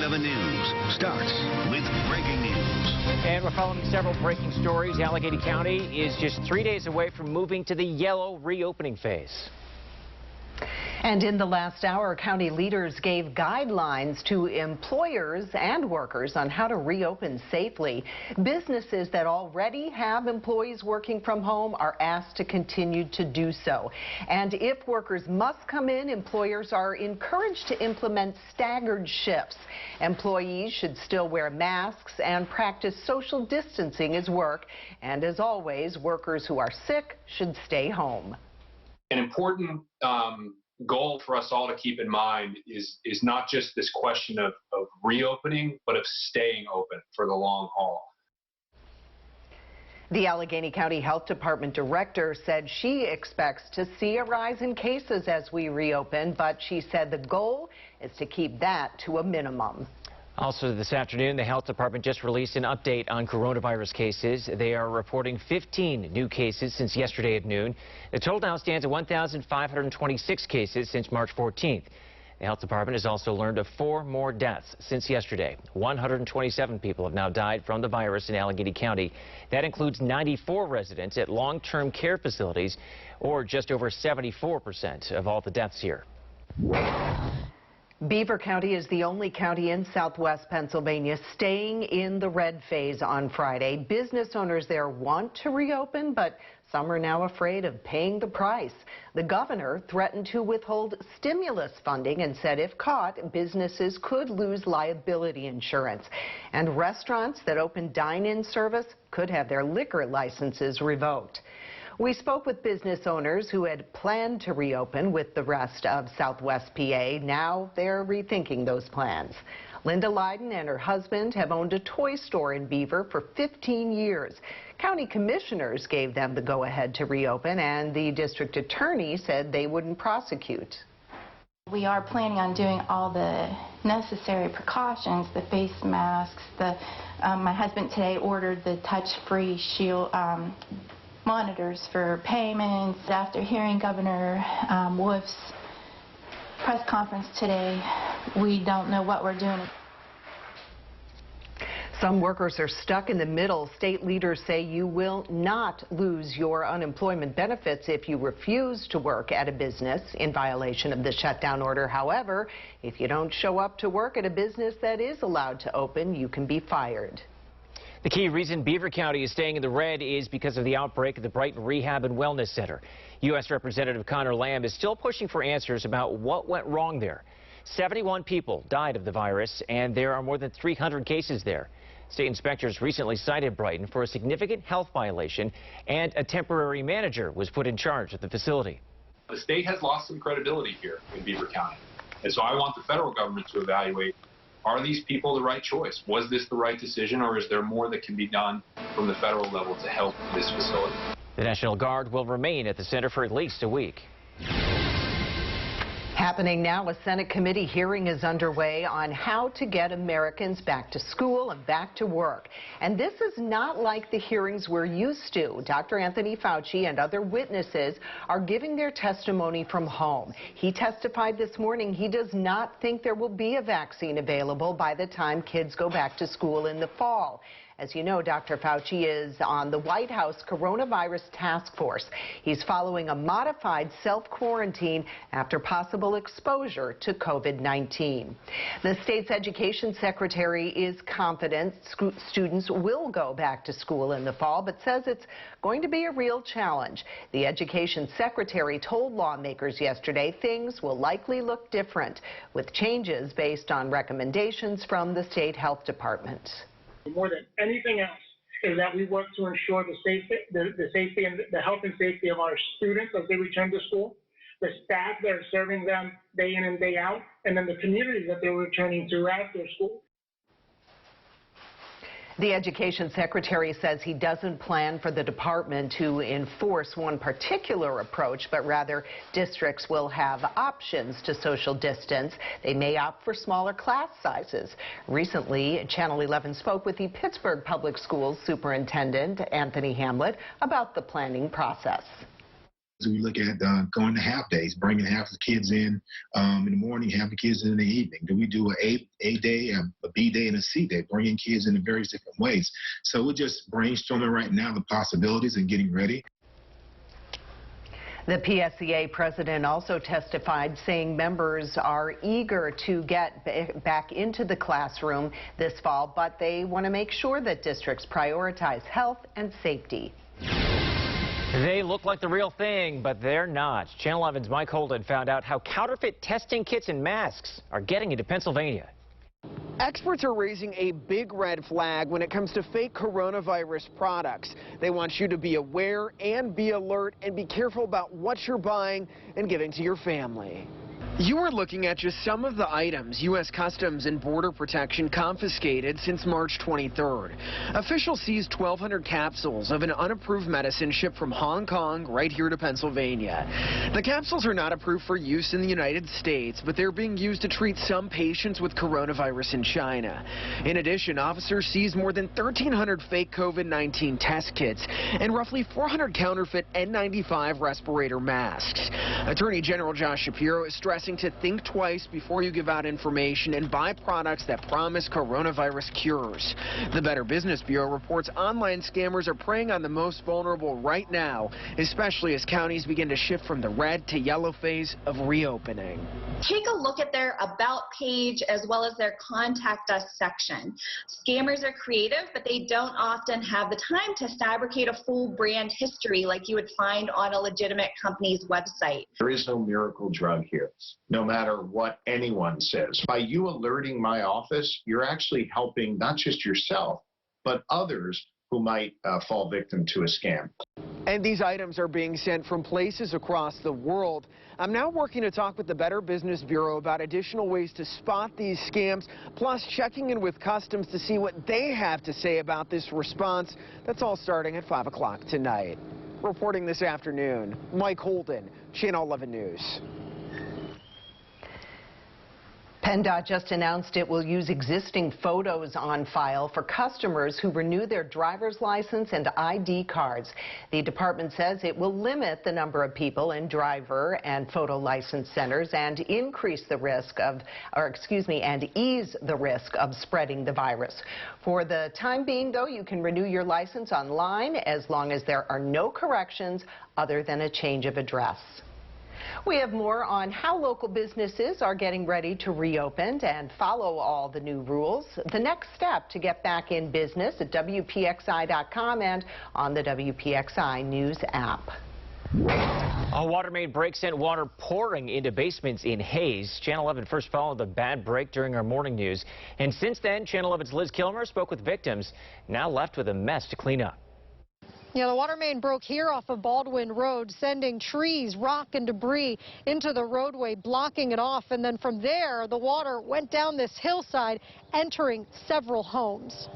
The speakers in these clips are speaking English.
11 News starts with breaking news. And we're following several breaking stories. Allegheny County is just 3 days away from moving to the yellow reopening phase. And in the last hour, county leaders gave guidelines to employers and workers on how to reopen safely. Businesses that already have employees working from home are asked to continue to do so. And if workers must come in, employers are encouraged to implement staggered shifts. Employees should still wear masks and practice social distancing as work. And as always, workers who are sick should stay home. An important goal for us all to keep in mind is not just this question of reopening, but of staying open for the long haul. The Allegheny County Health Department director said she expects to see a rise in cases as we reopen, but she said the goal is to keep that to a minimum. Also this afternoon, the health department just released an update on coronavirus cases. They are reporting 15 new cases since yesterday at noon. The total now stands at 1,526 cases since March 14th. The health department has also learned of 4 more deaths since yesterday. 127 people have now died from the virus in Allegheny County. That includes 94 residents at long-term care facilities, or just over 74% of all the deaths here. Beaver County is the only county in southwest Pennsylvania staying in the red phase on Friday. Business owners there want to reopen, but some are now afraid of paying the price. The governor threatened to withhold stimulus funding and said if caught, businesses could lose liability insurance. And restaurants that open dine-in service could have their liquor licenses revoked. We spoke with business owners who had planned to reopen with the rest of Southwest PA. Now they're rethinking those plans. Linda Leiden and her husband have owned a toy store in Beaver for 15 years. County commissioners gave them the go-ahead to reopen, and the district attorney said they wouldn't prosecute. We are planning on doing all the necessary precautions, the face masks. My husband today ordered the touch-free shield monitors for payments. After hearing Governor Wolf's press conference today, we don't know what we're doing. Some workers are stuck in the middle. State leaders say you will not lose your unemployment benefits if you refuse to work at a business in violation of the shutdown order. However, if you don't show up to work at a business that is allowed to open, you can be fired. The key reason Beaver County is staying in the red is because of the outbreak at the Brighton Rehab and Wellness Center. U.S. Representative Connor Lamb is still pushing for answers about what went wrong there. 71 people died of the virus, and there are more than 300 cases there. State inspectors recently cited Brighton for a significant health violation, and a temporary manager was put in charge of the facility. The state has lost some credibility here in Beaver County, and so I want the federal government to evaluate, are these people the right choice? Was this the right decision, or is there more that can be done from the federal level to help this facility? The National Guard will remain at the center for at least a week. Happening now, a Senate committee hearing is underway on how to get Americans back to school and back to work. And this is not like the hearings we're used to. Dr. Anthony Fauci and other witnesses are giving their testimony from home. He testified this morning he does not think there will be a vaccine available by the time kids go back to school in the fall. As you know, Dr. Fauci is on the White House Coronavirus Task Force. He's following a modified self-quarantine after possible exposure to COVID-19. The state's education secretary is confident students will go back to school in the fall, but says it's going to be a real challenge. The education secretary told lawmakers yesterday things will likely look different, with changes based on recommendations from the state health department. More than anything else is that we work to ensure the safety and the health and safety of our students as they return to school, the staff that are serving them day in and day out, and then the communities that they're returning to after school. The education secretary says he doesn't plan for the department to enforce one particular approach, but rather districts will have options to social distance. They may opt for smaller class sizes. Recently, Channel 11 spoke with the Pittsburgh Public Schools Superintendent Anthony Hamlet about the planning process. We look at going to half days, bringing half the kids in the morning, half the kids in the evening. Do we do a day, a B day, and a C day, bringing kids in various different ways? So we're just brainstorming right now the possibilities and getting ready. The PSEA president also testified, saying members are eager to get back into the classroom this fall, but they want to make sure that districts prioritize health and safety. They look like the real thing, but they're not. Channel 11's Mike Holden found out how counterfeit testing kits and masks are getting into Pennsylvania. Experts are raising a big red flag when it comes to fake coronavirus products. They want you to be aware and be alert and be careful about what you're buying and giving to your family. You are looking at just some of the items U.S. Customs and Border Protection confiscated since March 23rd. Officials seized 1,200 capsules of an unapproved medicine shipped from Hong Kong right here to Pennsylvania. The capsules are not approved for use in the United States, but they're being used to treat some patients with coronavirus in China. In addition, officers seized more than 1,300 fake COVID-19 test kits and roughly 400 counterfeit N95 respirator masks. Attorney General Josh Shapiro is stressing to think twice before you give out information and buy products that promise coronavirus cures. The Better Business Bureau reports online scammers are preying on the most vulnerable right now, especially as counties begin to shift from the red to yellow phase of reopening. Take a look at their About page as well as their Contact Us section. Scammers are creative, but they don't often have the time to fabricate a full brand history like you would find on a legitimate company's website. There is no miracle drug here, no matter what anyone says. By you alerting my office, you're actually helping not just yourself, but others who might fall victim to a scam. And these items are being sent from places across the world. I'm now working to talk with the Better Business Bureau about additional ways to spot these scams, plus checking in with Customs to see what they have to say about this response. That's all starting at 5 o'clock tonight. Reporting this afternoon, Mike Holden, Channel 11 News. PennDOT just announced it will use existing photos on file for customers who renew their driver's license and ID cards. The department says it will limit the number of people in driver and photo license centers and increase the risk of, and ease the risk of spreading the virus. For the time being, though, you can renew your license online as long as there are no corrections other than a change of address. We have more on how local businesses are getting ready to reopen and follow all the new rules. The next step to get back in business at WPXI.com and on the WPXI News app. A water main break sent water pouring into basements in Hayes. Channel 11 first followed the bad break during our morning news. And since then, Channel 11's Liz Kilmer spoke with victims, now left with a mess to clean up. Yeah, the water main broke here off of Baldwin Road, sending trees, rock, and debris into the roadway, blocking it off. And then from there, the water went down this hillside, entering several homes.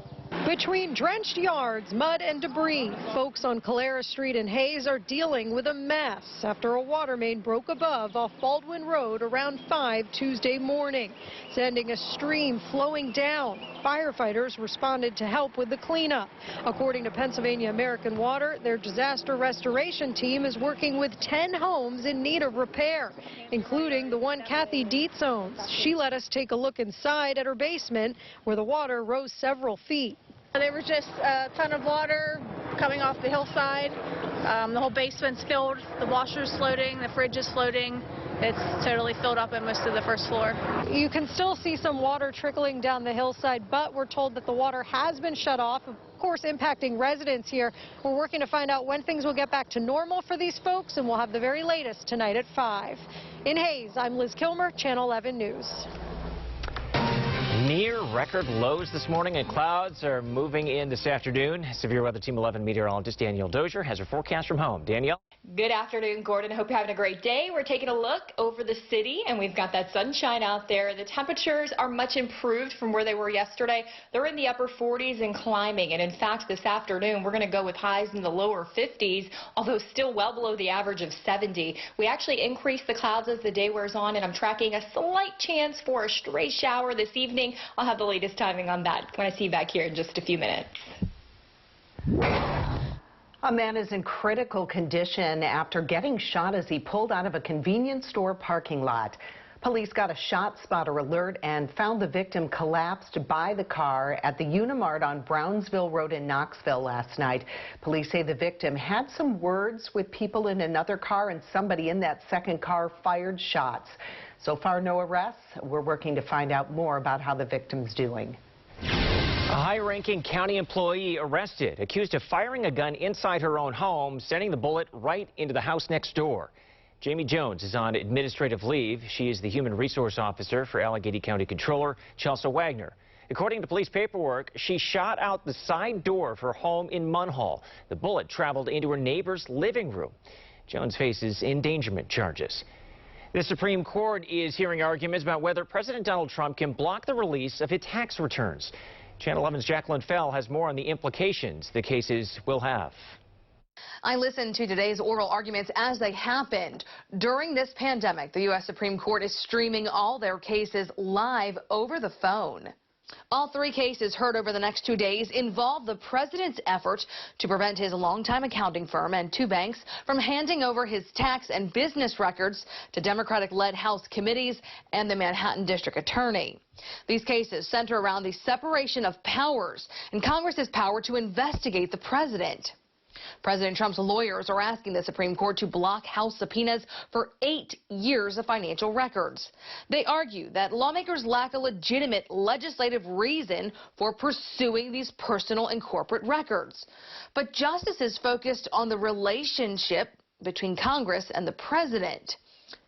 Between drenched yards, mud, and debris, folks on Calera Street in Hayes are dealing with a mess after a water main broke above off Baldwin Road around 5 Tuesday morning, sending a stream flowing down. Firefighters responded to help with the cleanup. According to Pennsylvania American Water, their disaster restoration team is working with 10 homes in need of repair, including the one Kathy Dietz owns. She let us take a look inside at her basement, where the water rose several feet. There was just a ton of water coming off the hillside. The whole basement's filled. The washer's floating. The fridge is floating. It's totally filled up in most of the first floor. You can still see some water trickling down the hillside, but we're told that the water has been shut off, of course impacting residents here. We're working to find out when things will get back to normal for these folks, and we'll have the very latest tonight at 5. In Hayes, I'm Liz Kilmer, Channel 11 News. Near record lows this morning, and clouds are moving in this afternoon. Severe Weather Team 11 meteorologist Danielle Dozier has her forecast from home. Danielle? Good afternoon, Gordon. Hope you're having a great day. We're taking a look over the city, and we've got that sunshine out there. The temperatures are much improved from where they were yesterday. They're in the upper 40s and climbing, and in fact, this afternoon, we're going to go with highs in the lower 50s, although still well below the average of 70. We actually increase the clouds as the day wears on, and I'm tracking a slight chance for a stray shower this evening. I'll have the latest timing on that when I see you back here in just a few minutes. A man is in critical condition after getting shot as he pulled out of a convenience store parking lot. Police got a shot spotter alert and found the victim collapsed by the car at the Unimart on Brownsville Road in Knoxville last night. Police say the victim had some words with people in another car, and somebody in that second car fired shots. So far, no arrests. We're working to find out more about how the victim's doing. A high-ranking county employee arrested, accused of firing a gun inside her own home, sending the bullet right into the house next door. Jamie Jones is on administrative leave. She is the human resource officer for Allegheny County Controller Chelsea Wagner. According to police paperwork, she shot out the side door of her home in Munhall. The bullet traveled into her neighbor's living room. Jones faces endangerment charges. The Supreme Court is hearing arguments about whether President Donald Trump can block the release of his tax returns. Channel 11's Jacqueline Fell has more on the implications the cases will have. I listened to today's oral arguments as they happened. During this pandemic, the U.S. Supreme Court is streaming all their cases live over the phone. All three cases heard over the next 2 days involve the president's effort to prevent his longtime accounting firm and two banks from handing over his tax and business records to Democratic-led House committees and the Manhattan District Attorney. These cases center around the separation of powers and Congress's power to investigate the president. President Trump's lawyers are asking the Supreme Court to block House subpoenas for 8 years of financial records. They argue that lawmakers lack a legitimate legislative reason for pursuing these personal and corporate records. But justices focused on the relationship between Congress and the president.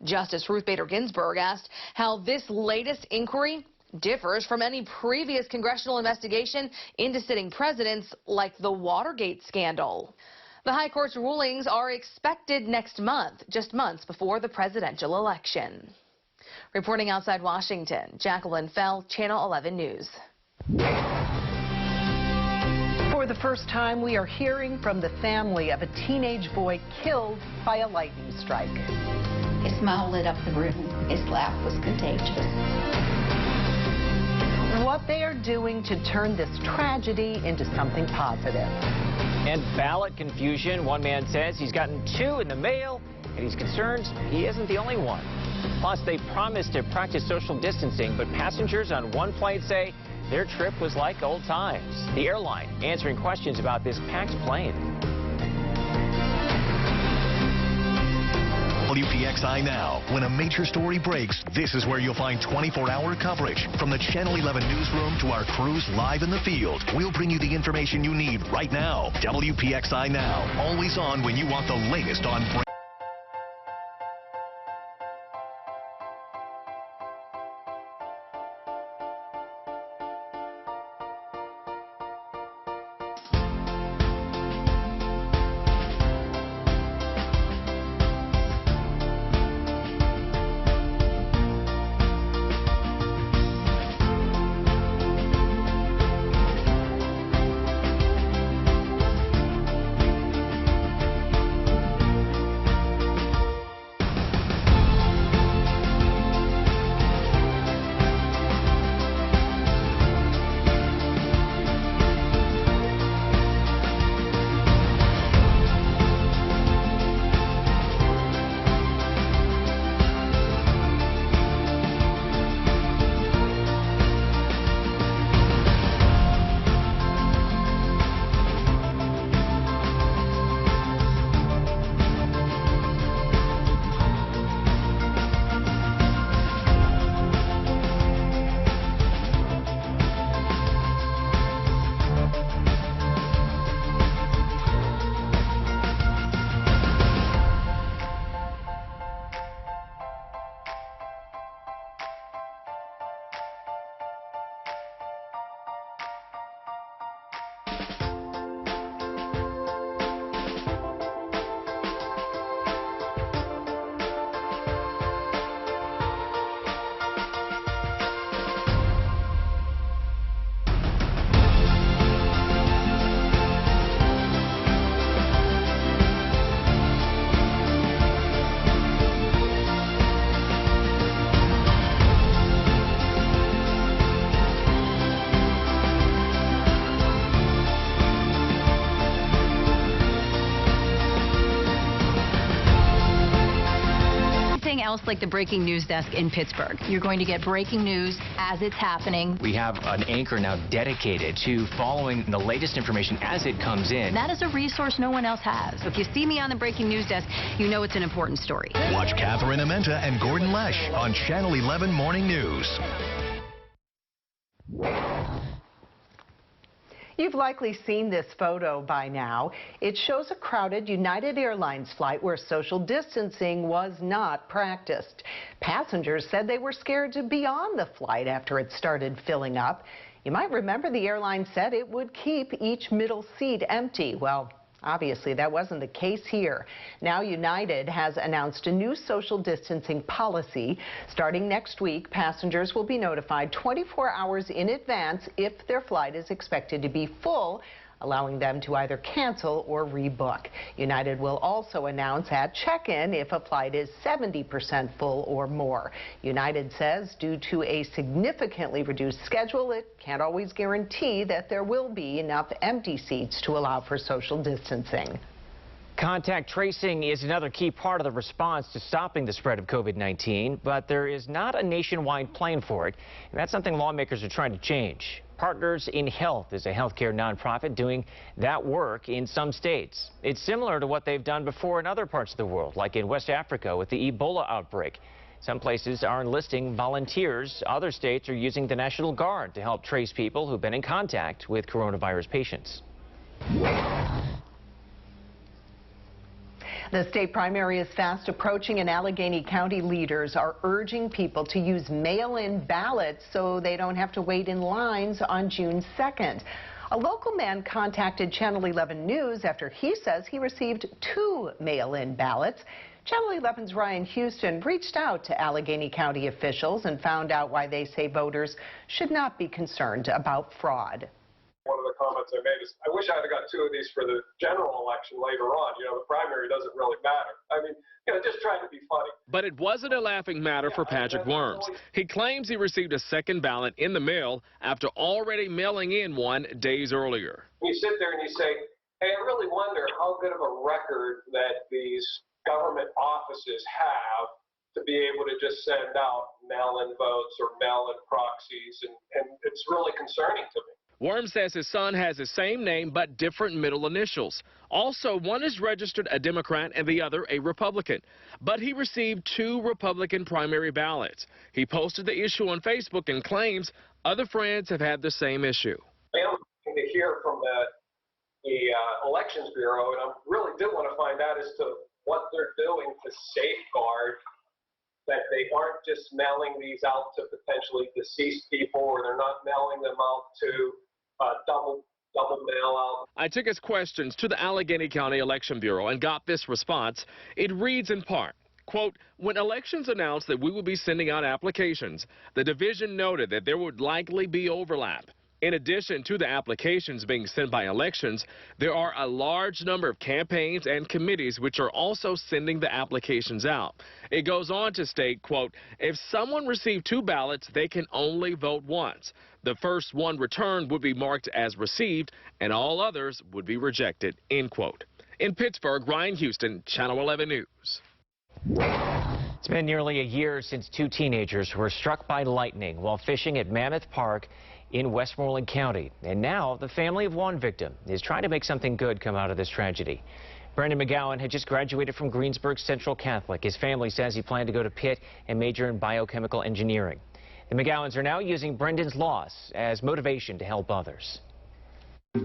Justice Ruth Bader Ginsburg asked how this latest inquiry differs from any previous congressional investigation into sitting presidents like the Watergate scandal. The High Court's rulings are expected next month, just months before the presidential election. Reporting outside Washington, Jacqueline Fell, Channel 11 News. For the first time, we are hearing from the family of a teenage boy killed by a lightning strike. His smile lit up the room. His laugh was contagious. What they are doing to turn this tragedy into something positive. And ballot confusion. One man says he's gotten 2 in the mail, and he's concerned he isn't the only one. Plus, they promised to practice social distancing, but passengers on one flight say their trip was like old times. The airline answering questions about this packed plane. WPXI Now. When a major story breaks, this is where you'll find 24-hour coverage. From the Channel 11 newsroom to our crews live in the field, we'll bring you the information you need right now. WPXI Now. Always on when you want the latest on breaking. just like the breaking news desk in Pittsburgh. You're going to get breaking news as it's happening. We have an anchor now dedicated to following the latest information as it comes in. That is a resource no one else has. So if you see me on the breaking news desk, you know it's an important story. Watch Catherine Amenta and Gordon Lesh on Channel 11 Morning News. You've likely seen this photo by now. It shows a crowded United Airlines flight where social distancing was not practiced. Passengers said they were scared to be on the flight after it started filling up. You might remember the airline said it would keep each middle seat empty. Well, obviously, that wasn't the case here. Now United has announced a new social distancing policy. Starting next week, passengers will be notified 24 hours in advance if their flight is expected to be full, allowing them to either cancel or rebook. United will also announce at check-in if a flight is 70% full or more. United says due to a significantly reduced schedule, it can't always guarantee that there will be enough empty seats to allow for social distancing. Contact tracing is another key part of the response to stopping the spread of COVID-19, but there is not a nationwide plan for it, and that's something lawmakers are trying to change. Partners in Health is a healthcare nonprofit doing that work in some states. It's similar to what they've done before in other parts of the world, like in West Africa with the Ebola outbreak. Some places are enlisting volunteers. Other states are using the National Guard to help trace people who've been in contact with coronavirus patients. The state primary is fast approaching, and Allegheny County leaders are urging people to use mail-in ballots so they don't have to wait in lines on June 2nd. A local man contacted Channel 11 News after he says he received 2 mail-in ballots. Channel 11's Ryan Houston reached out to Allegheny County officials and found out why they say voters should not be concerned about fraud. One of the comments I made is, I wish I had got 2 of these for the general election later on. You know, the primary doesn't really matter. I mean, you know, just trying to be funny. But it wasn't a laughing matter for Patrick Worms. He claims he received a second ballot in the mail after already mailing in one days earlier. You sit there and you say, hey, I really wonder how good of a record that these government offices have to be able to just send out mail-in votes or mail-in proxies, and it's really concerning to me. Worm says his son has the same name but different middle initials. Also, one is registered a Democrat and the other a Republican. But he received 2 Republican primary ballots. He posted the issue on Facebook and claims other friends have had the same issue. I am looking to hear from the Elections Bureau, and I really do want to find out as to what they're doing to safeguard that they aren't just mailing these out to potentially deceased people, or they're not mailing them out to double mail out. I took his questions to the Allegheny County Election Bureau and got this response. It reads in part, quote, when elections announced that we would be sending out applications, the division noted that there would likely be overlap. In addition to the applications being sent by elections, there are a large number of campaigns and committees which are also sending the applications out. It goes on to state, quote, if someone received 2 ballots, they can only vote once. The first one returned would be marked as received, and all others would be rejected, end quote. In Pittsburgh, Ryan Houston, Channel 11 News. It's been nearly a year since 2 teenagers were struck by lightning while fishing at Mammoth Park in Westmoreland County. And now the family of one victim is trying to make something good come out of this tragedy. Brandon McGowan had just graduated from Greensburg Central Catholic. His family says he planned to go to Pitt and major in biochemical engineering. The McGowans are now using Brendan's loss as motivation to help others.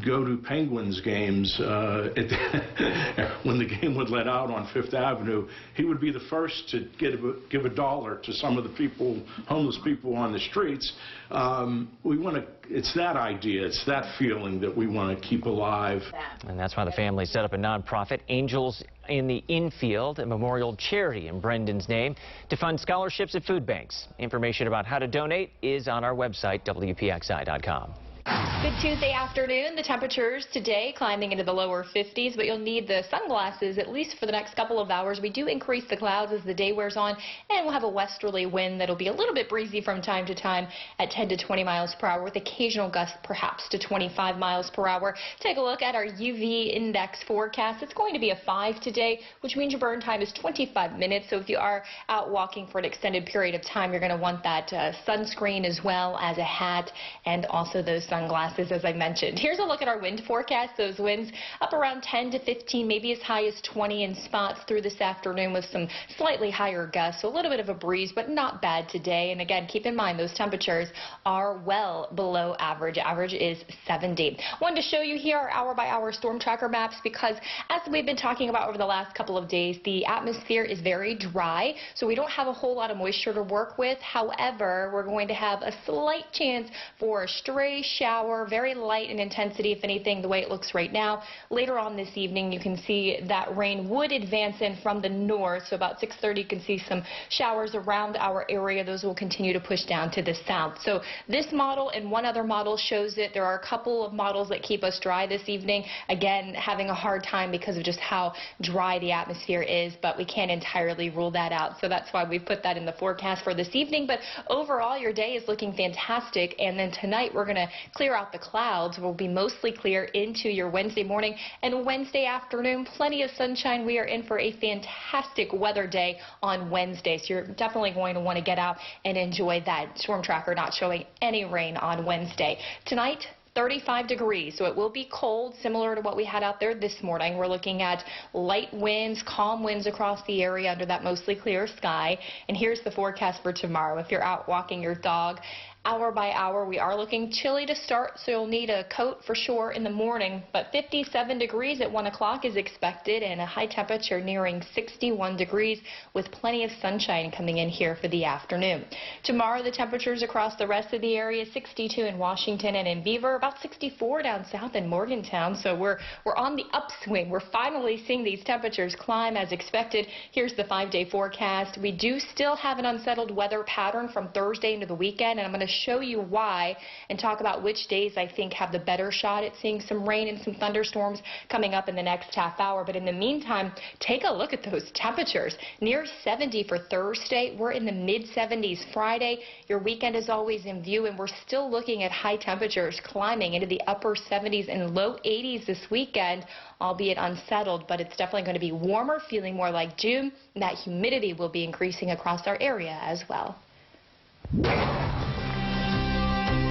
Go to Penguins games when the game would let out on 5th Avenue. He would be the first to give $1 to some of the people, homeless people on the streets. It's that idea, it's that feeling that we want to keep alive. And that's why the family set up a nonprofit, Angels in the Infield, a memorial charity in Brendan's name, to fund scholarships at food banks. Information about how to donate is on our website, WPXI.com. Good Tuesday afternoon. The temperatures today climbing into the lower 50s, but you'll need the sunglasses at least for the next couple of hours. We do increase the clouds as the day wears on, and we'll have a westerly wind that'll be a little bit breezy from time to time at 10 to 20 miles per hour with occasional gusts perhaps to 25 miles per hour. Take a look at our UV index forecast. It's going to be a 5 today, which means your burn time is 25 minutes. So if you are out walking for an extended period of time, you're going to want that sunscreen as well as a hat and also those sunglasses, as I mentioned. Here's a look at our wind forecast. Those winds up around 10 to 15, maybe as high as 20 in spots through this afternoon with some slightly higher gusts. So a little bit of a breeze, but not bad today. And again, keep in mind those temperatures are well below average. Average is 70. Wanted to show you here our hour-by-hour storm tracker maps because as we've been talking about over the last couple of days, the atmosphere is very dry, so we don't have a whole lot of moisture to work with. However, we're going to have a slight chance for a stray shower, very light in intensity, if anything, the way it looks right now. Later on this evening, you can see that rain would advance in from the north, so about 6:30 you can see some showers around our area. Those will continue to push down to the south. So this model and one other model shows it. There are a couple of models that keep us dry this evening. Again, having a hard time because of just how dry the atmosphere is, but we can't entirely rule that out. So that's why we put that in the forecast for this evening. But overall, your day is looking fantastic. And then tonight, we're going to clear out the clouds. Will be mostly clear into your Wednesday morning and Wednesday afternoon. Plenty of sunshine. We are in for a fantastic weather day on Wednesday. So you're definitely going to want to get out and enjoy that. Storm tracker not showing any rain on Wednesday. Tonight, 35 degrees, so it will be cold, similar to what we had out there this morning. We're looking at light winds, calm winds across the area under that mostly clear sky. And here's the forecast for tomorrow. If you're out walking your dog, hour by hour, we are looking chilly to start, so you'll need a coat for sure in the morning. But 57 degrees at 1 o'clock is expected and a high temperature nearing 61 degrees with plenty of sunshine coming in here for the afternoon. Tomorrow, the temperatures across the rest of the area, 62 in Washington and in Beaver, about 64 down south in Morgantown. So we're on the upswing. We're finally seeing these temperatures climb as expected. Here's the 5-day forecast. We do still have an unsettled weather pattern from Thursday into the weekend, and I'm going to show you why and talk about which days I think have the better shot at seeing some rain and some thunderstorms coming up in the next half hour. But in the meantime, take a look at those temperatures. Near 70 for Thursday. We're in the mid-70s Friday. Your weekend is always in view, and we're still looking at high temperatures climbing into the upper 70s and low 80s this weekend, albeit unsettled, but it's definitely going to be warmer, feeling more like June, and that humidity will be increasing across our area as well.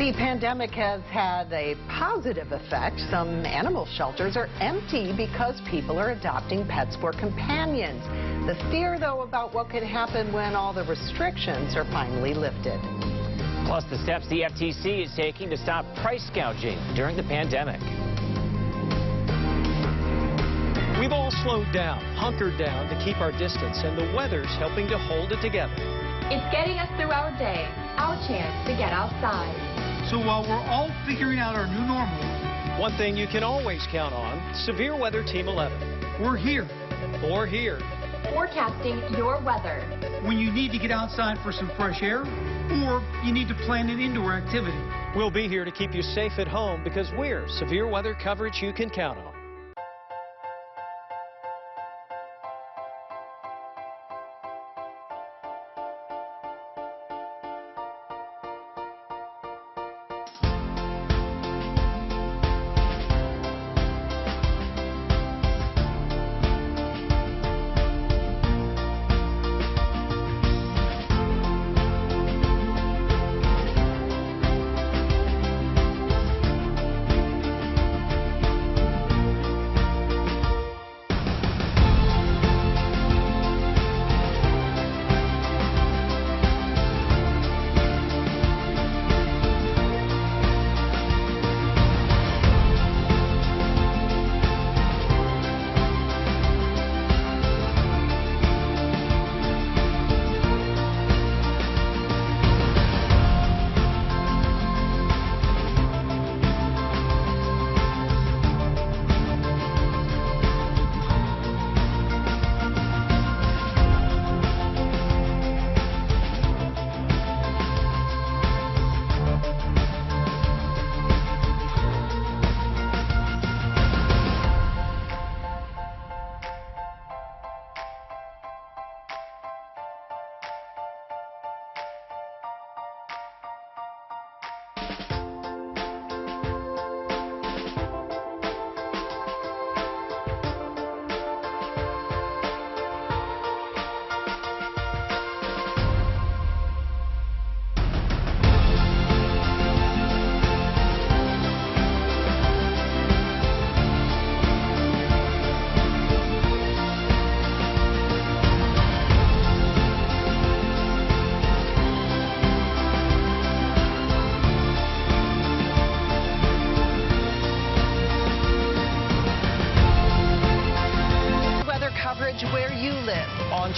The pandemic has had a positive effect. Some animal shelters are empty because people are adopting pets for companions. The fear, though, about what could happen when all the restrictions are finally lifted. Plus, the steps the FTC is taking to stop price gouging during the pandemic. We've all slowed down, hunkered down to keep our distance, and the weather's helping to hold it together. It's getting us through our day, our chance to get outside. So while we're all figuring out our new normal, one thing you can always count on, Severe Weather Team 11. We're here, or here. Forecasting your weather. When you need to get outside for some fresh air, or you need to plan an indoor activity. We'll be here to keep you safe at home because we're severe weather coverage you can count on.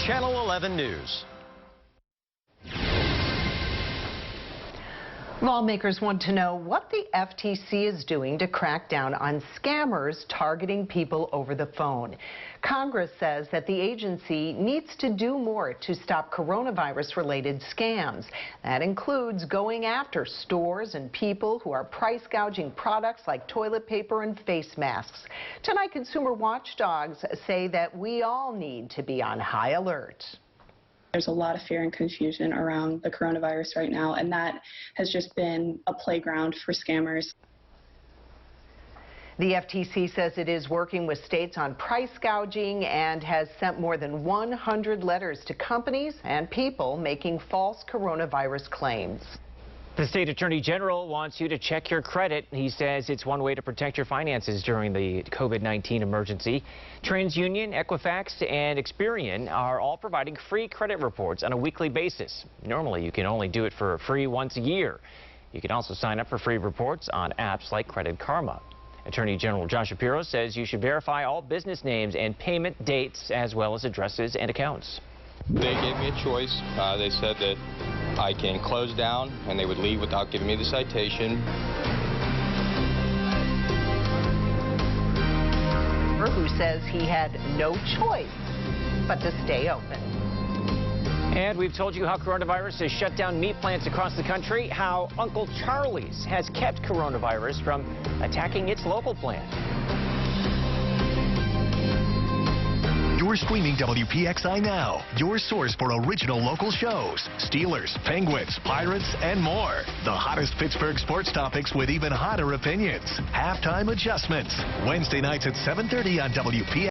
Channel 11 News. Lawmakers want to know what the FTC is doing to crack down on scammers targeting people over the phone. Congress says that the agency needs to do more to stop coronavirus-related scams. That includes going after stores and people who are price gouging products like toilet paper and face masks. Tonight, consumer watchdogs say that we all need to be on high alert. There's a lot of fear and confusion around the coronavirus right now, and that has just been a playground for scammers. The FTC says it is working with states on price gouging and has sent more than 100 letters to companies and people making false coronavirus claims. The state attorney general wants you to check your credit. He says it's one way to protect your finances during the COVID-19 emergency. TransUnion, Equifax, and Experian are all providing free credit reports on a weekly basis. Normally, you can only do it for free once a year. You can also sign up for free reports on apps like Credit Karma. Attorney General Josh Shapiro says you should verify all business names and payment dates, as well as addresses and accounts. They gave me a choice. They said that I can close down and they would leave without giving me the citation. Who says he had no choice but to stay open. And we've told you how coronavirus has shut down meat plants across the country, how Uncle Charlie's has kept coronavirus from attacking its local plant. You're streaming WPXI now, your source for original local shows, Steelers, Penguins, Pirates, and more. The hottest Pittsburgh sports topics with even hotter opinions. Halftime adjustments, Wednesday nights at 7:30 on WPXI.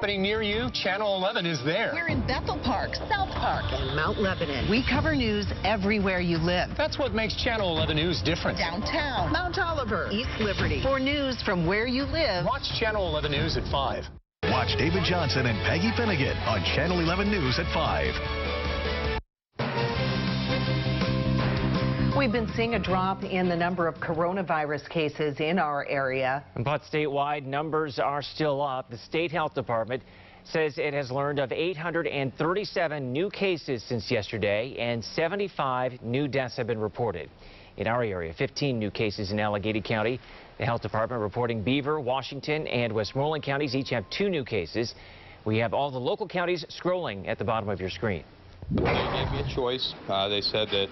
Happening near you, Channel 11 is there. We're in Bethel Park, South Park, and Mount Lebanon. We cover news everywhere you live. That's what makes Channel 11 News different. Downtown, Mount Oliver, East Liberty. For news from where you live, watch Channel 11 News at 5. Watch David Johnson and Peggy Finnegan on Channel 11 News at 5. We've been seeing a drop in the number of coronavirus cases in our area. But statewide, numbers are still up. The state health department says it has learned of 837 new cases since yesterday, and 75 new deaths have been reported. In our area, 15 new cases in Allegheny County. The health department reporting Beaver, Washington, and Westmoreland counties each have 2 new cases. We have all the local counties scrolling at the bottom of your screen. They gave me a choice. They said that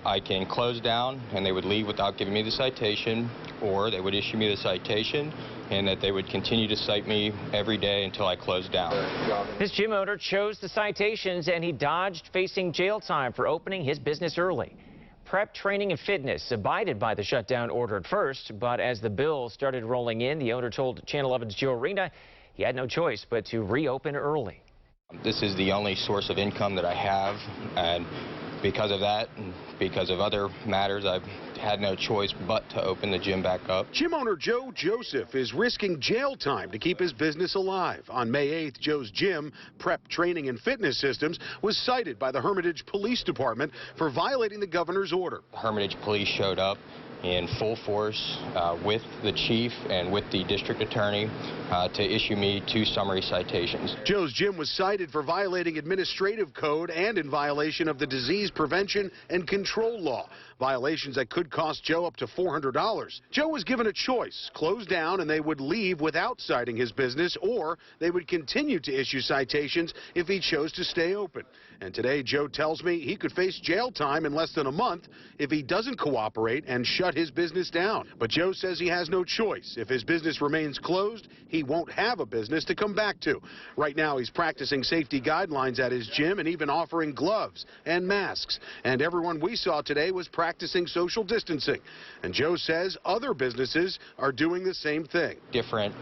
I can close down and they would leave without giving me the citation, or they would issue me the citation and that they would continue to cite me every day until I closed down. This gym owner chose the citations and he dodged facing jail time for opening his business early. Prep Training and Fitness abided by the shutdown order at first, but as the bills started rolling in, the owner told Channel 11's Joe Arena he had no choice but to reopen early. This is the only source of income that I have, and because of that, and because of other matters, I've had no choice but to open the gym back up. Gym owner Joe Joseph is risking jail time to keep his business alive. On May 8th, Joe's gym, Prep Training and Fitness Systems, was cited by the Hermitage Police Department for violating the governor's order. Hermitage Police showed up in full force with the chief and with the district attorney to issue me 2 summary citations. Joe's gym was cited for violating administrative code and in violation of the disease prevention and control law, violations that could cost Joe up to $400. Joe was given a choice: close down and they would leave without citing his business, or they would continue to issue citations if he chose to stay open. And today, Joe tells me he could face jail time in less than a month if he doesn't cooperate and shut his business down. But Joe says he has no choice. If his business remains closed, he won't have a business to come back to. Right now, he's practicing safety guidelines at his gym and even offering gloves and masks. And everyone we saw today was practicing social distancing. And Joe says other businesses are doing the same thing. Different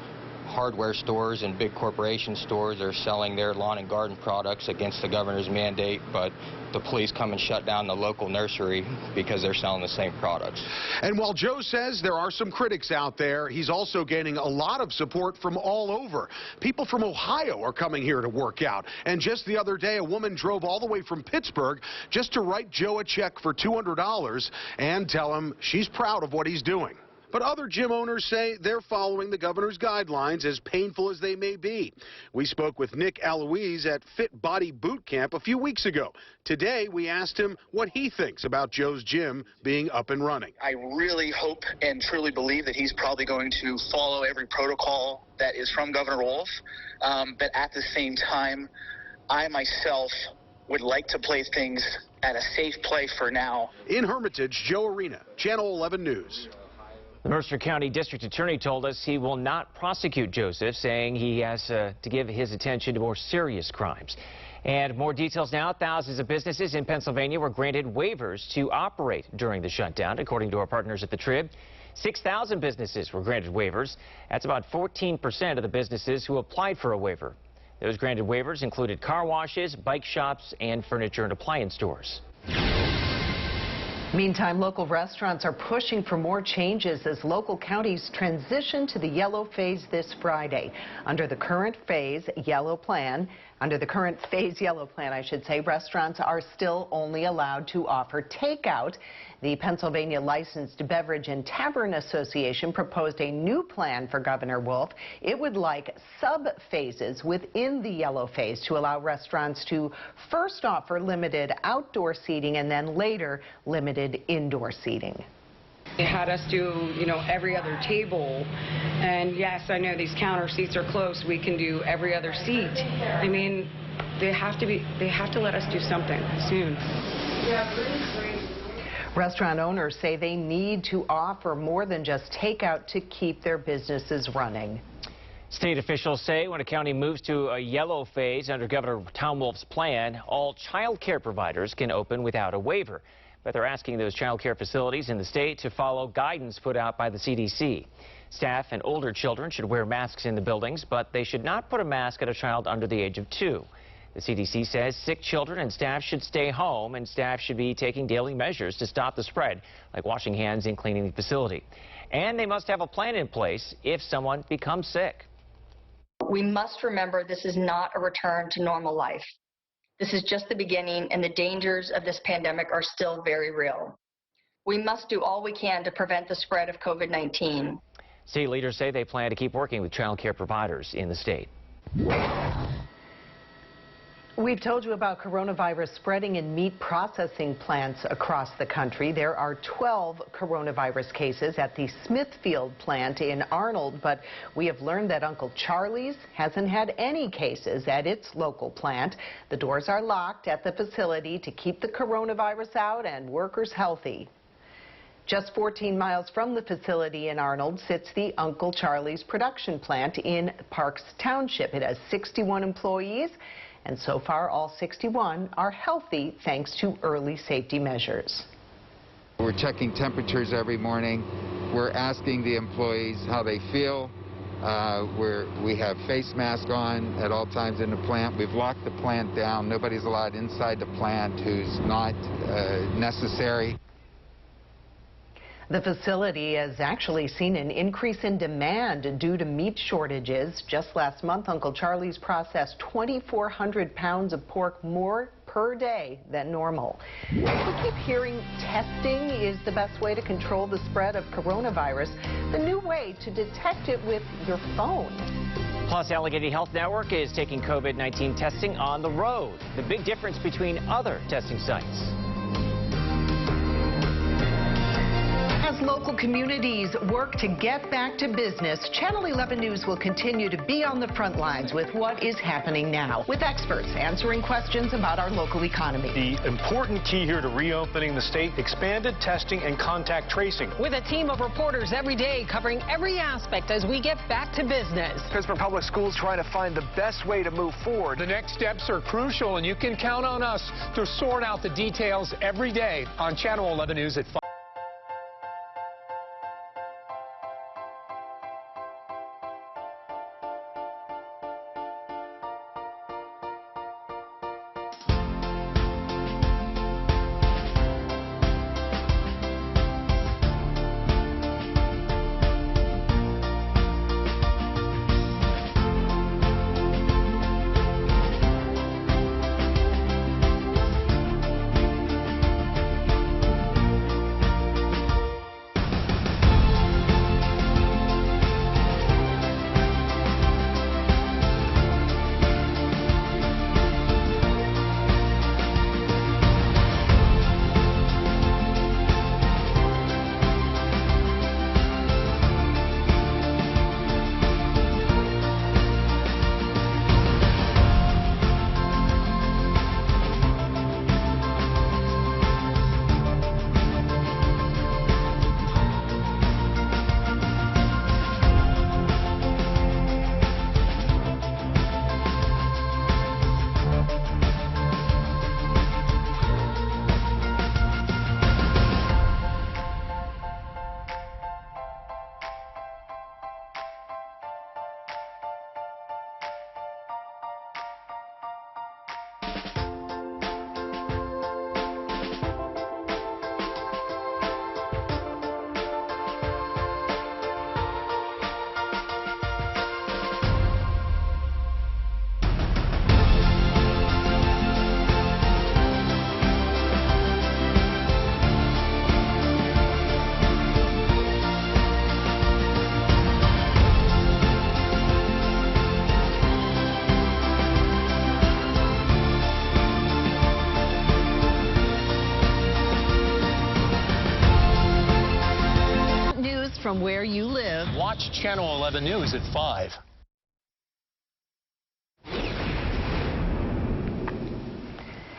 hardware stores and big corporation stores are selling their lawn and garden products against the governor's mandate, but the police come and shut down the local nursery because they're selling the same products. And while Joe says there are some critics out there, he's also gaining a lot of support from all over. People from Ohio are coming here to work out. And just the other day, a woman drove all the way from Pittsburgh just to write Joe a check for $200 and tell him she's proud of what he's doing. But other gym owners say they're following the governor's guidelines, as painful as they may be. We spoke with Nick Eloise at Fit Body Boot Camp a few weeks ago. Today, we asked him what he thinks about Joe's gym being up and running. I really hope and truly believe that he's probably going to follow every protocol that is from Governor Wolf. But at the same time, I myself would like to place things at a safe place for now. In Hermitage, Joe Arena, Channel 11 News. The Mercer County District Attorney told us he will not prosecute Joseph, saying he has to give his attention to more serious crimes. And more details now. Thousands of businesses in Pennsylvania were granted waivers to operate during the shutdown, according to our partners at the Trib. 6,000 businesses were granted waivers. That's about 14% of the businesses who applied for a waiver. Those granted waivers included car washes, bike shops, and furniture and appliance stores. Meantime, local restaurants are pushing for more changes as local counties transition to the yellow phase this Friday. Under the current phase yellow plan, restaurants are still only allowed to offer takeout. The Pennsylvania Licensed Beverage and Tavern Association proposed a new plan for Governor Wolf. It would like sub-phases within the yellow phase to allow restaurants to first offer limited outdoor seating and then later limited indoor seating. They had us do, every other table, and yes, I know these counter seats are close. We can do every other seat. I mean, they have to let us do something soon. Restaurant owners say they need to offer more than just takeout to keep their businesses running. State officials say when a county moves to a yellow phase under Governor Tom Wolf's plan, all child care providers can open without a waiver. But they're asking those child care facilities in the state to follow guidance put out by the CDC. Staff and older children should wear masks in the buildings, but they should not put a mask on a child under the age of 2. The CDC says sick children and staff should stay home, and staff should be taking daily measures to stop the spread, like washing hands and cleaning the facility. And they must have a plan in place if someone becomes sick. We must remember this is not a return to normal life. This is just the beginning, and the dangers of this pandemic are still very real. We must do all we can to prevent the spread of COVID-19. State leaders say they plan to keep working with child care providers in the state. We've told you about coronavirus spreading in meat processing plants across the country. There are 12 coronavirus cases at the Smithfield plant in Arnold, but we have learned that Uncle Charlie's hasn't had any cases at its local plant. The doors are locked at the facility to keep the coronavirus out and workers healthy. Just 14 miles from the facility in Arnold sits the Uncle Charlie's production plant in Parks Township. It has 61 employees. And so far, all 61 are healthy thanks to early safety measures. We're checking temperatures every morning. We're asking the employees how they feel. We have face masks on at all times in the plant. We've locked the plant down. Nobody's allowed inside the plant who's not necessary. The facility has actually seen an increase in demand due to meat shortages. Just last month, Uncle Charlie's processed 2,400 pounds of pork more per day than normal. We keep hearing testing is the best way to control the spread of coronavirus, the new way to detect it with your phone. Plus, Allegheny Health Network is taking COVID-19 testing on the road. The big difference between other testing sites. As local communities work to get back to business, Channel 11 News will continue to be on the front lines with what is happening now, with experts answering questions about our local economy. The important key here to reopening the state, expanded testing and contact tracing. With a team of reporters every day covering every aspect as we get back to business. Pittsburgh Public Schools trying to find the best way to move forward. The next steps are crucial, and you can count on us to sort out the details every day on Channel 11 News at 5. From where you live. Watch Channel 11 News at 5.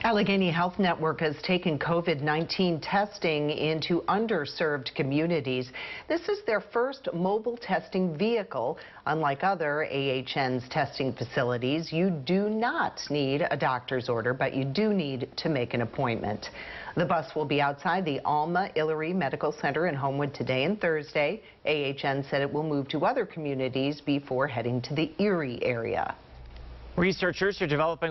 Allegheny Health Network has taken COVID-19 testing into underserved communities. This is their first mobile testing vehicle. Unlike other AHN's testing facilities, you do not need a doctor's order, but you do need to make an appointment. The bus will be outside the Alma-Illyrie Medical Center in Homewood today and Thursday. AHN said it will move to other communities before heading to the Erie area. Researchers are developing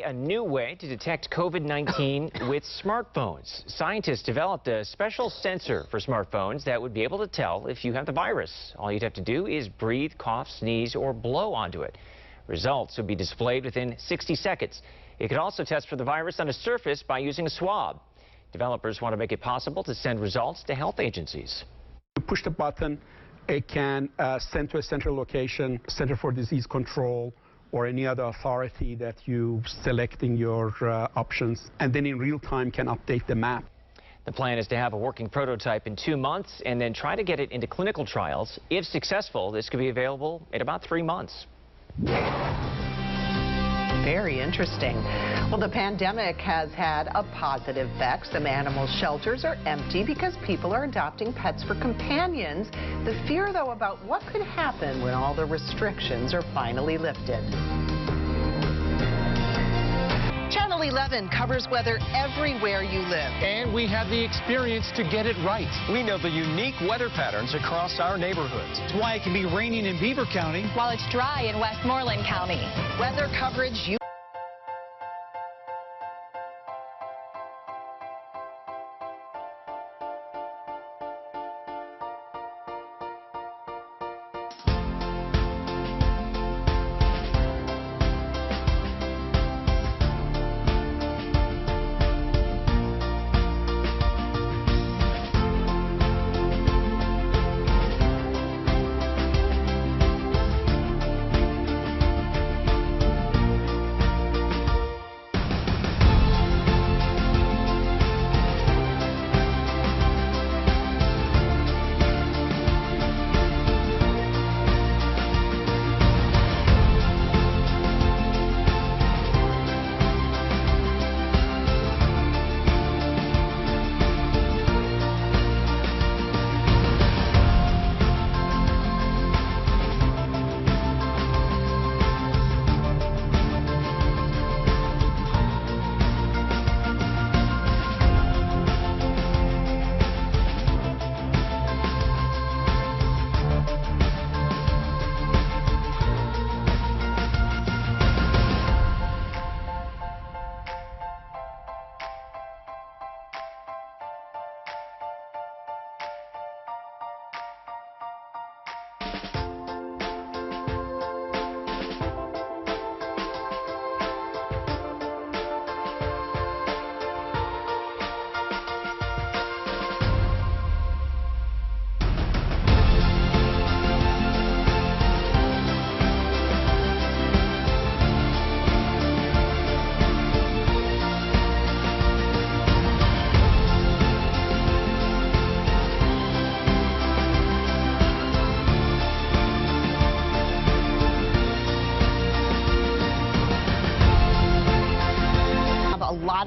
a new way to detect COVID-19 with smartphones. Scientists developed a special sensor for smartphones that would be able to tell if you have the virus. All you'd have to do is breathe, cough, sneeze, or blow onto it. Results would be displayed within 60 seconds. It could also test for the virus on a surface by using a swab. Developers want to make it possible to send results to health agencies. You push the button, it can send to a central location, Center for Disease Control, or any other authority that you selecting your options, and then in real time can update the map. The plan is to have a working prototype in 2 months and then try to get it into clinical trials. If successful, this could be available in about 3 months. Very interesting. Well, the pandemic has had a positive effect. Some animal shelters are empty because people are adopting pets for companions. The fear, though, about what could happen when all the restrictions are finally lifted. Channel 11 covers weather everywhere you live. And we have the experience to get it right. We know the unique weather patterns across our neighborhoods. That's why it can be raining in Beaver County, while it's dry in Westmoreland County. Weather coverage you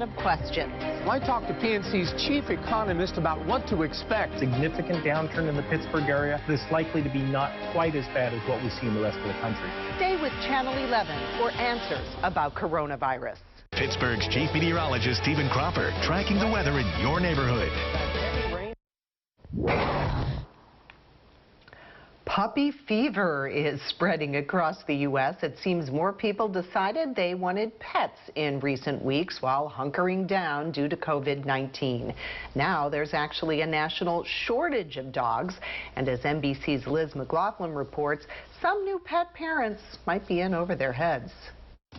of questions. I talked to PNC's chief economist about what to expect. Significant downturn in the Pittsburgh area. This likely to be not quite as bad as what we see in the rest of the country. Stay with Channel 11 for answers about coronavirus. Pittsburgh's chief meteorologist Stephen Cropper tracking the weather in your neighborhood. Puppy fever is spreading across the U.S. It seems more people decided they wanted pets in recent weeks while hunkering down due to COVID-19. Now there's actually a national shortage of dogs. And as NBC's Liz McLaughlin reports, some new pet parents might be in over their heads.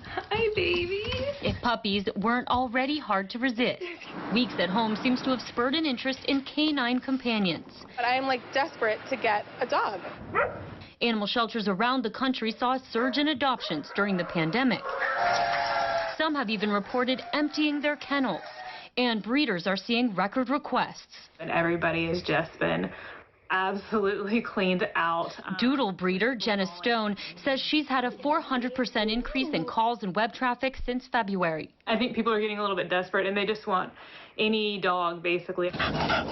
Hi, baby. If puppies weren't already hard to resist, weeks at home seems to have spurred an interest in canine companions. But I am desperate to get a dog. Animal shelters around the country saw a surge in adoptions during the pandemic. Some have even reported emptying their kennels, and breeders are seeing record requests. And everybody has just been absolutely cleaned out. Doodle breeder Jenna Stone says she's had a 400% increase in calls and web traffic since February. I think people are getting a little bit desperate and they just want any dog, basically.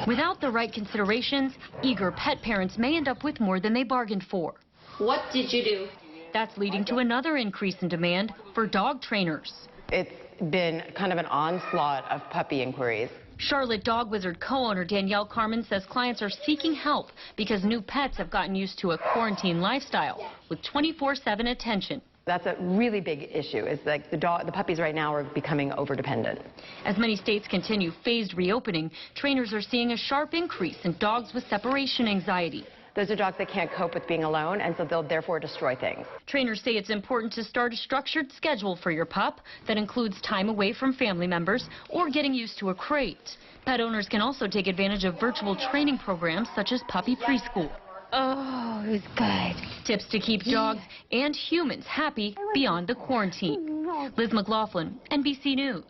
Without the right considerations, eager pet parents may end up with more than they bargained for. What did you do? That's leading to another increase in demand for dog trainers. It's been kind of an onslaught of puppy inquiries. Charlotte Dog Wizard co-owner Danielle Carmen says clients are seeking help because new pets have gotten used to a quarantine lifestyle with 24/7 attention. That's a really big issue. It's the puppies right now are becoming overdependent. As many states continue phased reopening, trainers are seeing a sharp increase in dogs with separation anxiety. Those are dogs that can't cope with being alone, and so they'll therefore destroy things. Trainers say it's important to start a structured schedule for your pup that includes time away from family members or getting used to a crate. Pet owners can also take advantage of virtual training programs such as puppy preschool. Oh, it was good. Tips to keep dogs and humans happy beyond the quarantine. Liz McLaughlin, NBC News.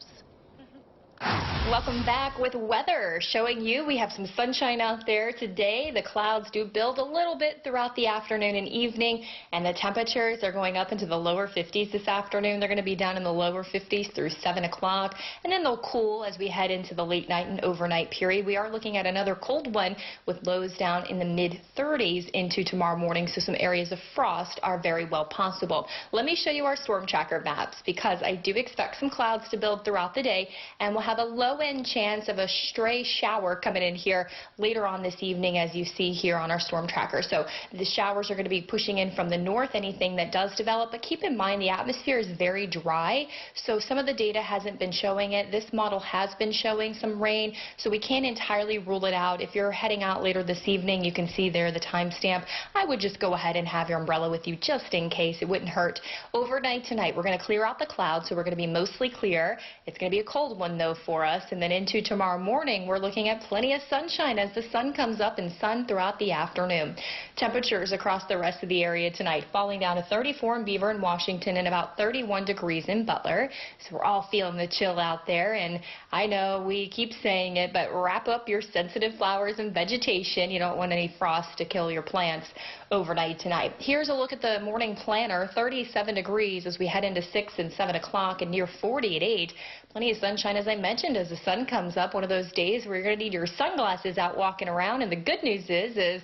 Welcome back with weather, showing you we have some sunshine out there today. The clouds do build a little bit throughout the afternoon and evening, and the temperatures are going up into the lower 50s this afternoon. They're going to be down in the lower 50s through 7 o'clock, and then they'll cool as we head into the late night and overnight period. We are looking at another cold one with lows down in the mid-30s into tomorrow morning, so some areas of frost are very well possible. Let me show you our storm tracker maps, because I do expect some clouds to build throughout the day, and we'll have a low-end chance of a stray shower coming in here later on this evening, as you see here on our storm tracker. So the showers are going to be pushing in from the north, anything that does develop. But keep in mind, the atmosphere is very dry, so some of the data hasn't been showing it. This model has been showing some rain, so we can't entirely rule it out. If you're heading out later this evening, you can see there the timestamp. I would just go ahead and have your umbrella with you just in case. It wouldn't hurt. Overnight tonight, we're going to clear out the clouds, so we're going to be mostly clear. It's going to be a cold one, though, for us. And then into tomorrow morning, we're looking at plenty of sunshine as the sun comes up, and sun throughout the afternoon. Temperatures across the rest of the area tonight falling down to 34 in Beaver and Washington and about 31 degrees in Butler. So we're all feeling the chill out there. And I know we keep saying it, but wrap up your sensitive flowers and vegetation. You don't want any frost to kill your plants overnight tonight. Here's a look at the morning planner. 37 degrees as we head into 6 and 7 o'clock, and near 40 at 8. Plenty of sunshine, as I mentioned, as the sun comes up. One of those days where you're going to need your sunglasses out walking around. And the good news is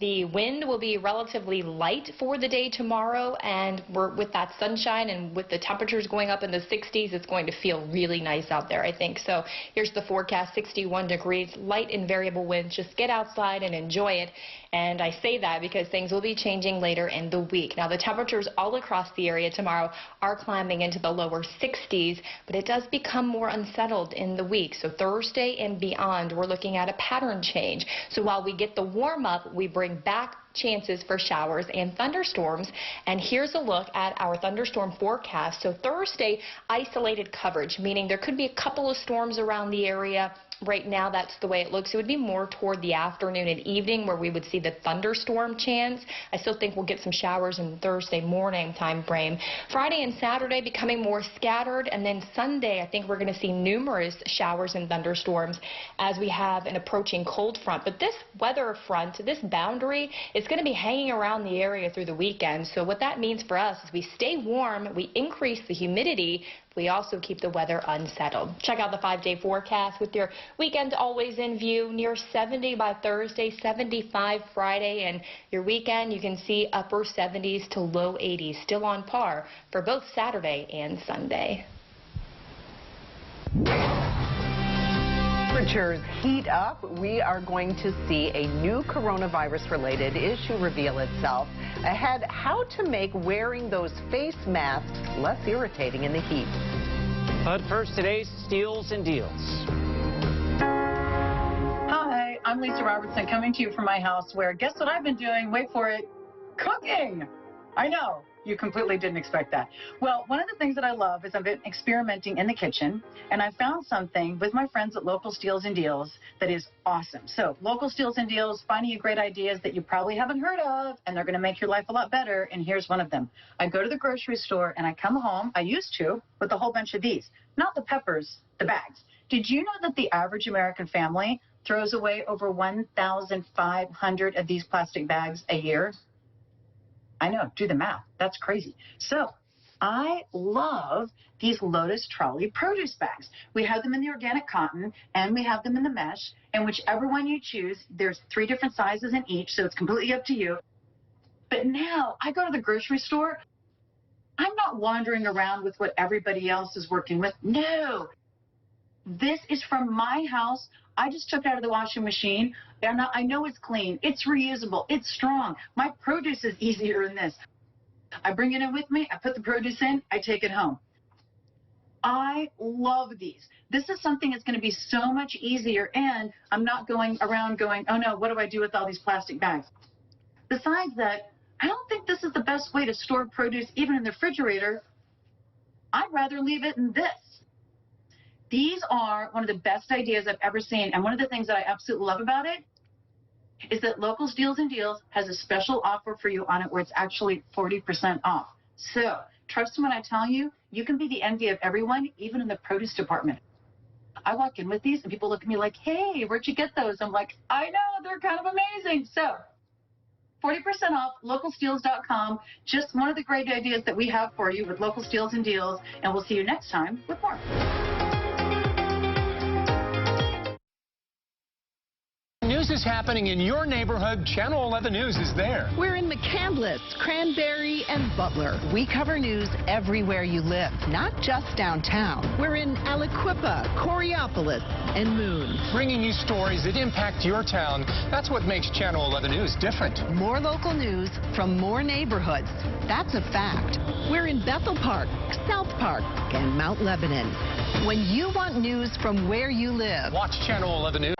the wind will be relatively light for the day tomorrow, and with that sunshine and with the temperatures going up in the 60s, it's going to feel really nice out there, I think. So here's the forecast: 61 degrees, light and variable winds. Just get outside and enjoy it. And I say that because things will be changing later in the week. Now, the temperatures all across the area tomorrow are climbing into the lower 60s, but it does become more unsettled in the week. So Thursday and beyond, we're looking at a pattern change. So while we get the warm up, we bring back chances for showers and thunderstorms. And here's a look at our thunderstorm forecast. So Thursday, isolated coverage, meaning there could be a couple of storms around the area. Right now, that's the way it looks. It would be more toward the afternoon and evening where we would see the thunderstorm chance. I still think we'll get some showers in Thursday morning time frame. Friday and Saturday becoming more scattered, and then Sunday, I think we're going to see numerous showers and thunderstorms as we have an approaching cold front. But this weather front, this boundary, is going to be hanging around the area through the weekend. So what that means for us is we stay warm, we increase the humidity, we also keep the weather unsettled. Check out the 5-day forecast with your weekend always in view. Near 70 by Thursday, 75 Friday, and your weekend you can see upper 70s to low 80s, still on par for both Saturday and Sunday. Temperatures heat up. We are going to see a new coronavirus-related issue reveal itself. Ahead, how to make wearing those face masks less irritating in the heat. But first, today's Steals and Deals. Hi, I'm Lisa Robertson, coming to you from my house where, guess what I've been doing? Wait for it. Cooking. I know. You completely didn't expect that. Well, one of the things that I love is I've been experimenting in the kitchen, and I found something with my friends at Local Steals and Deals that is awesome. So, Local Steals and Deals, finding you great ideas that you probably haven't heard of, and they're going to make your life a lot better, and here's one of them. I go to the grocery store, and I come home, I used to, with a whole bunch of these. Not the peppers, the bags. Did you know that the average American family throws away over 1,500 of these plastic bags a year? I know, do the math. That's crazy. So I love these Lotus Trolley produce bags. We have them in the organic cotton, and we have them in the mesh, and whichever one you choose, there's 3 different sizes in each, so it's completely up to you. But now I go to the grocery store, I'm not wandering around with what everybody else is working with. No, this is from my house. I just took it out of the washing machine. And I know it's clean, it's reusable, it's strong. My produce is easier in this. I bring it in with me, I put the produce in, I take it home. I love these. This is something that's going to be so much easier, and I'm not going around going, oh no, what do I do with all these plastic bags? Besides that, I don't think this is the best way to store produce even in the refrigerator. I'd rather leave it in this. These are one of the best ideas I've ever seen, and one of the things that I absolutely love about it, is that Locals Deals and Deals has a special offer for you on it where it's actually 40% off. So trust me when I tell you, you can be the envy of everyone, even in the produce department. I walk in with these and people look at me like, hey, where'd you get those? I'm like, I know, they're kind of amazing. So 40% off, localsdeals.com. Just one of the great ideas that we have for you with Locals Deals and Deals. And we'll see you next time with more. News is happening in your neighborhood. Channel 11 News is there. We're in McCandless, Cranberry, and Butler. We cover news everywhere you live, not just downtown. We're in Aliquippa, Coraopolis, and Moon. Bringing you stories that impact your town. That's what makes Channel 11 News different. More local news from more neighborhoods. That's a fact. We're in Bethel Park, South Park, and Mount Lebanon. When you want news from where you live, watch Channel 11 News.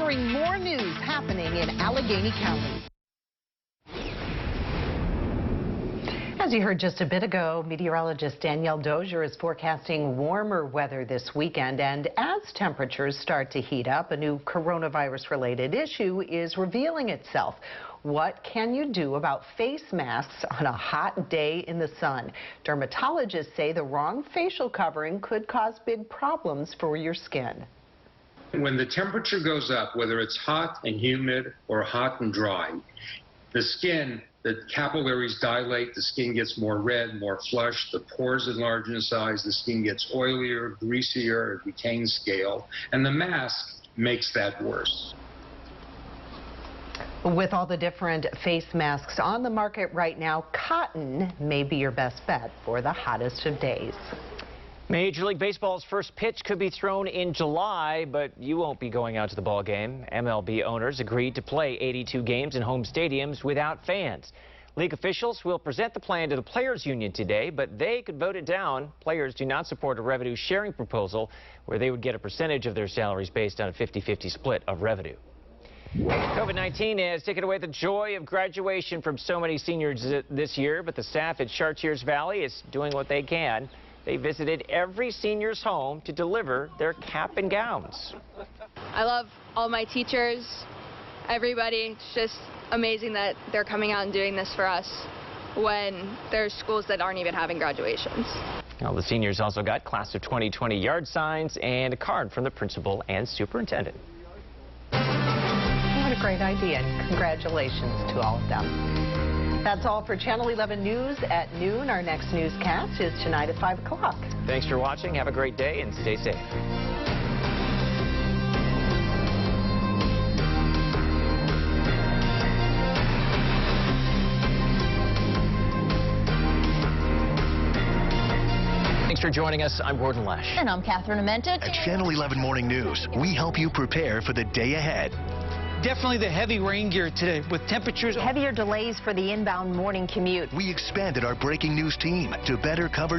covering more news happening in Allegheny County. As you heard just a bit ago, meteorologist Danielle Dozier is forecasting warmer weather this weekend, and as temperatures start to heat up, a new coronavirus-related issue is revealing itself. What can you do about face masks on a hot day in the sun? Dermatologists say the wrong facial covering could cause big problems for your skin. When the temperature goes up, whether it's hot and humid or hot and dry, the skin, the capillaries dilate, the skin gets more red, more flushed, the pores enlarge in size, the skin gets oilier, greasier, it retains scale, and the mask makes that worse. With all the different face masks on the market right now, cotton may be your best bet for the hottest of days. Major League Baseball's first pitch could be thrown in July, but you won't be going out to the ball game. MLB owners agreed to play 82 games in home stadiums without fans. League officials will present the plan to the Players Union today, but they could vote it down. Players do not support a revenue sharing proposal where they would get a percentage of their salaries based on a 50-50 split of revenue. COVID-19 has taken away the joy of graduation from so many seniors this year, but the staff at Chartiers Valley is doing what they can. They visited every senior's home to deliver their cap and gowns. I love all my teachers, everybody. It's just amazing that they're coming out and doing this for us when there's schools that aren't even having graduations. Well, the seniors also got Class of 2020 yard signs and a card from the principal and superintendent. What a great idea, and congratulations to all of them. That's all for Channel 11 News at noon. Our next newscast is tonight at 5 o'clock. Thanks for watching. Have a great day and stay safe. Thanks for joining us. I'm Gordon Lash. And I'm Catherine Amenta. At Channel 11 Morning News, we help you prepare for the day ahead. Definitely the heavy rain gear today with temperatures. Heavier delays for the inbound morning commute. We expanded our breaking news team to better cover